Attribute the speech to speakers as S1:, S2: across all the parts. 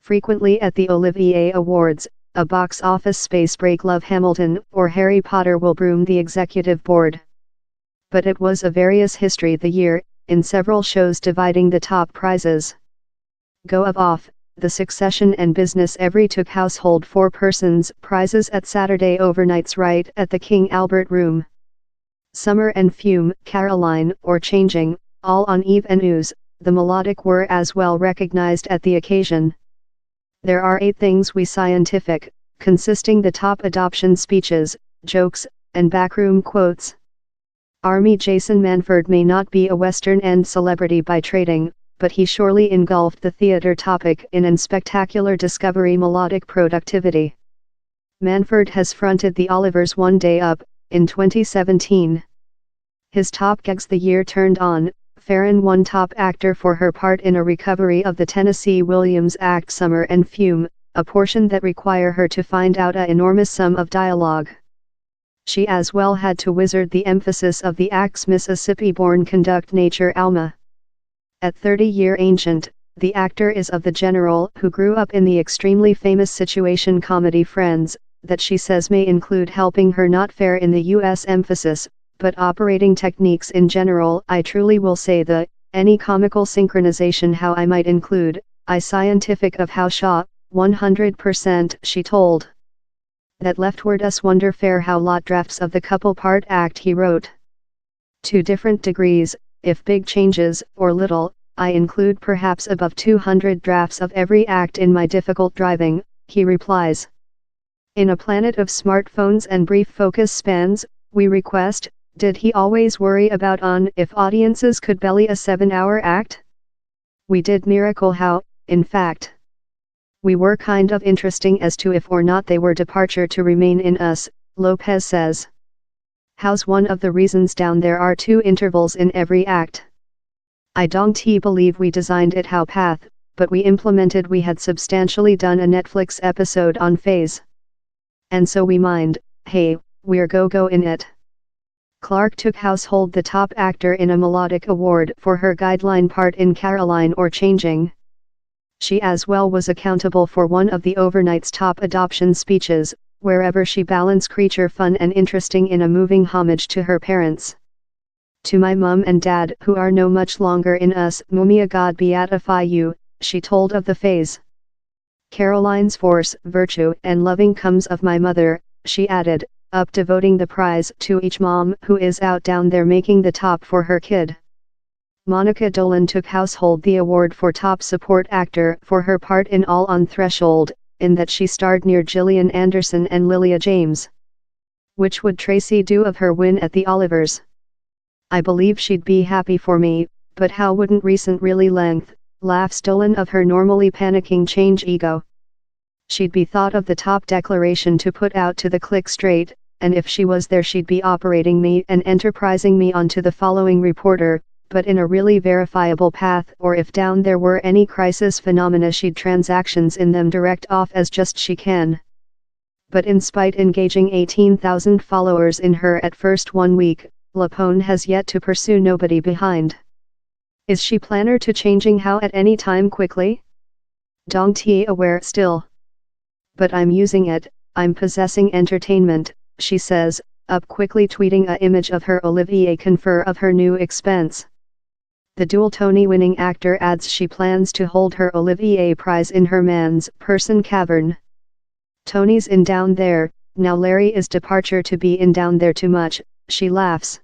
S1: frequently at the Olivier Awards, a box office space break Love Hamilton or Harry Potter will broom the executive board. But it was a various history the year, in several shows dividing the top prizes. Go of Off, The Succession and Business Every took household 4 persons prizes at Saturday overnight's Rite at the King Albert Room. Summer and Fume, Caroline or Changing, all on Eve and Ooze, the melodic were as well recognized at the occasion. There are 8 things we scientific, consisting the top adoption speeches, jokes, and backroom quotes. Army Jason Manford may not be a Western End celebrity by trading, but he surely engulfed the theater topic in an spectacular discovery melodic productivity. Manford has fronted the Olivers One Day Up, in 2017. His top gigs the year turned on, Farron won Top Actor for her part in a recovery of the Tennessee Williams act Summer and Fume, a portion that require her to find out an enormous sum of dialogue. She as well had to wizard the emphasis of the act's Mississippi-born conduct Nature Alma. At 30-year ancient, the actor is of the general who grew up in the extremely famous situation comedy Friends, that she says may include helping her not fare in the U.S. emphasis, but operating techniques in general. I truly will say any comical synchronization how I might include, I scientific of how Shaw, 100%, she told. That leftward us wonder fair how lot drafts of the couple part act he wrote. To different degrees, if big changes, or little, I include perhaps above 200 drafts of every act in my difficult driving, he replies. In a planet of smartphones and brief focus spans, we request, did he always worry about if audiences could belly a 7-hour act? We did miracle how, in fact. We were kind of interesting as to if or not they were departure to remain in us, Lopez says. How's one of the reasons down there are 2 intervals in every act. I don't believe we designed it how path, but we implemented we had substantially done a Netflix episode on phase. And so we mind, hey, we're go in it. Clark took household the top actor in a melodic award for her guideline part in Caroline or Changing. She as well was accountable for one of the overnight's top adoption speeches, wherever she balanced creature fun and interesting in a moving homage to her parents. To my mum and dad who are no much longer in us, Mumia God beatify you, she told of the phase. Caroline's force, virtue and loving comes of my mother, she added, up devoting the prize to each mom who is out down there making the top for her kid. Monica Dolan took household the award for top support actor for her part in All on Threshold, in that she starred near Gillian Anderson and Lilia James. Which would Tracy do of her win at the Olivers? I believe she'd be happy for me, but how wouldn't recent really length, laughs Dolan of her normally panicking change ego. She'd be thought of the top declaration to put out to the click straight, and if she was there she'd be operating me and enterprising me onto the following reporter, but in a really verifiable path, or if down there were any crisis phenomena she'd transactions in them direct off as just she can. But in spite engaging 18,000 followers in her at first 1 week, Lapone has yet to pursue nobody behind. Is she planner to changing how at any time quickly? Don't aware still. But I'm using it, I'm possessing entertainment, she says, up quickly tweeting a image of her Olivier confer of her new expense. The dual Tony-winning actor adds she plans to hold her Olivier prize in her man's person cavern. Tony's in down there, now Larry is departure to be in down there too much, she laughs.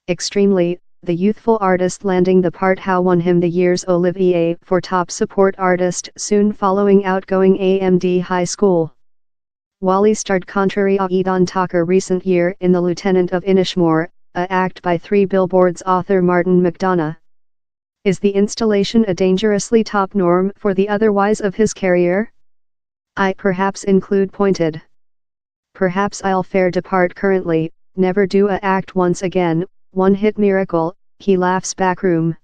S1: Extremely, the youthful artist landing the part how won him the year's Olivier for top support artist soon following outgoing AMD High School. Wally starred contrary a Edon Tucker recent year in The Lieutenant of Inishmore, a act by 3 Billboards author Martin McDonough. Is the installation a dangerously top norm for the otherwise of his career? I perhaps include pointed. Perhaps I'll fair depart currently, never do a act once again, one hit miracle, he laughs backroom.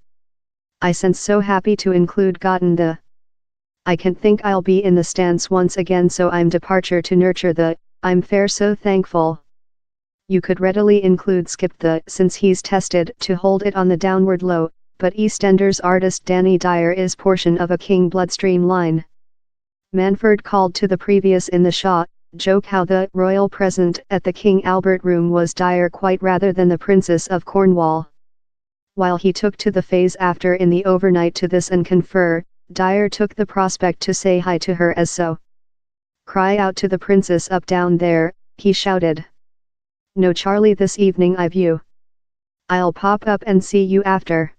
S1: I sense so happy to include gotten the. I can think I'll be in the stance once again so I'm departure to nurture the, I'm fair so thankful. You could readily include skip the since he's tested to hold it on the downward low, but EastEnders artist Danny Dyer is portion of a King Bloodstream line. Manfred called to the previous in the shot, joke how the royal present at the King Albert room was Dyer quite rather than the Princess of Cornwall. While he took to the phase after in the overnight to this and confer, Dyer took the prospect to say hi to her as so. Cry out to the princess up down there, he shouted. No Charlie this evening I view. I'll pop up and see you after.